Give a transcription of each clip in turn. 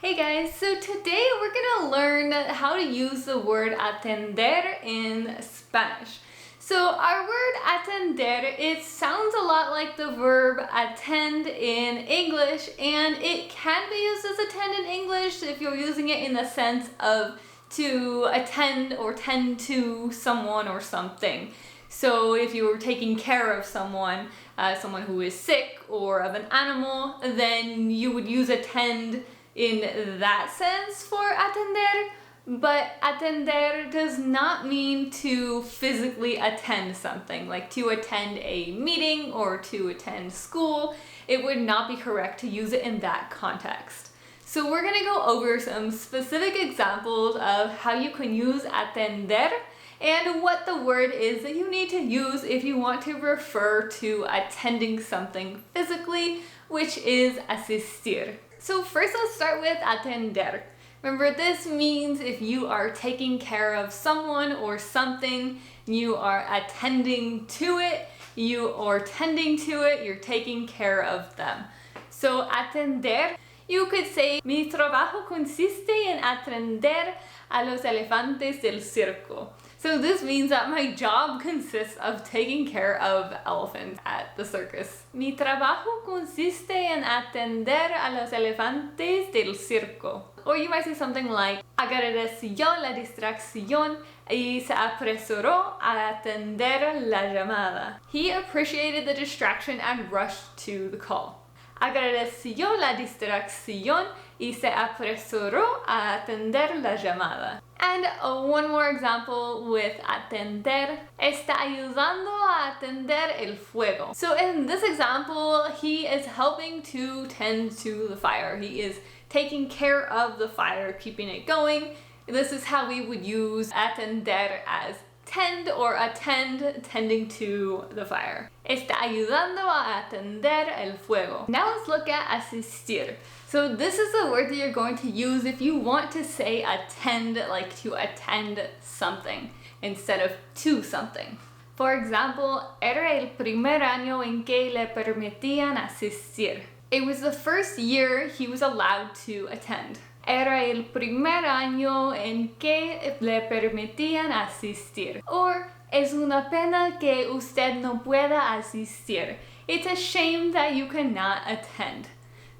Hey guys, so today we're gonna learn how to use the word atender in Spanish. So our word atender, it sounds a lot like the verb attend in English, and it can be used as attend in English if you're using it in the sense of to attend or tend to someone or something. So if you were taking care of someone who is sick or of an animal, then you would use attend in that sense for atender, but atender does not mean to physically attend something, like to attend a meeting or to attend school. It would not be correct to use it in that context. So we're gonna go over some specific examples of how you can use atender and what the word is that you need to use if you want to refer to attending something physically, which is asistir. So first let's start with atender. Remember, this means if you are taking care of someone or something, you are attending to it, you're taking care of them. So atender, you could say, mi trabajo consiste en atender a los elefantes del circo. So this means that my job consists of taking care of elephants at the circus. Mi trabajo consiste en atender a los elefantes del circo. Or you might say something like, agradeció la distracción y se apresuró a atender la llamada. He appreciated the distraction and rushed to the call. Agradeció la distracción y se apresuró a atender la llamada. And one more example with atender. Está ayudando a atender el fuego. So in this example, he is helping to tend to the fire. He is taking care of the fire, keeping it going. This is how we would use atender as tend or attend, tending to the fire. Está ayudando a atender el fuego. Now let's look at asistir. So this is the word that you're going to use if you want to say attend, like to attend something instead of to something. For example, era el primer año en que le permitían asistir. It was the first year he was allowed to attend. Era el primer año en que le permitían asistir. Or, es una pena que usted no pueda asistir. It's a shame that you cannot attend.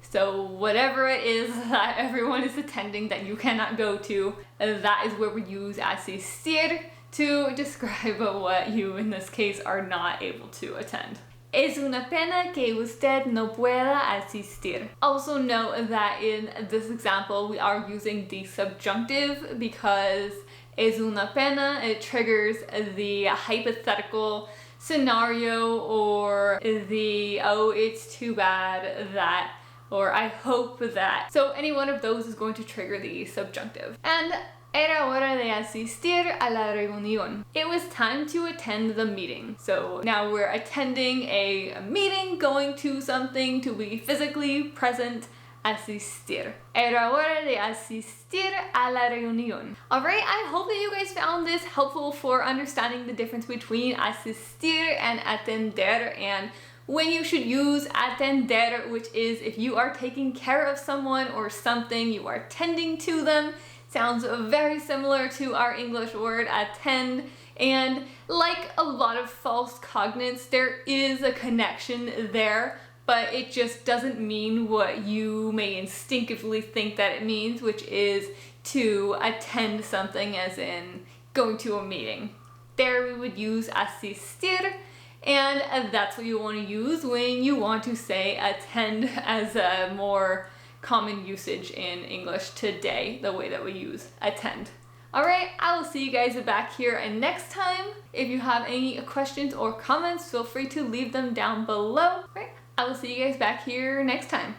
So whatever it is that everyone is attending that you cannot go to, that is where we use asistir to describe what you, in this case, are not able to attend. Es una pena que usted no pueda asistir. Also note that in this example, we are using the subjunctive because es una pena, it triggers the hypothetical scenario or the, oh, it's too bad that, or I hope that. So any one of those is going to trigger the subjunctive. And era hora de asistir a la reunión. It was time to attend the meeting. So now we're attending a meeting, going to something, to be physically present, asistir. Era hora de asistir a la reunión. Alright, I hope that you guys found this helpful for understanding the difference between asistir and atender, and when you should use atender, which is if you are taking care of someone or something, you are tending to them. Sounds very similar to our English word attend, and like a lot of false cognates, there is a connection there, but it just doesn't mean what you may instinctively think that it means, which is to attend something, as in going to a meeting. There we would use asistir, and that's what you want to use when you want to say attend as a more common usage in English today, the way that we use attend. Alright, I will see you guys back here and next time. If you have any questions or comments, feel free to leave them down below. Right, I will see you guys back here next time.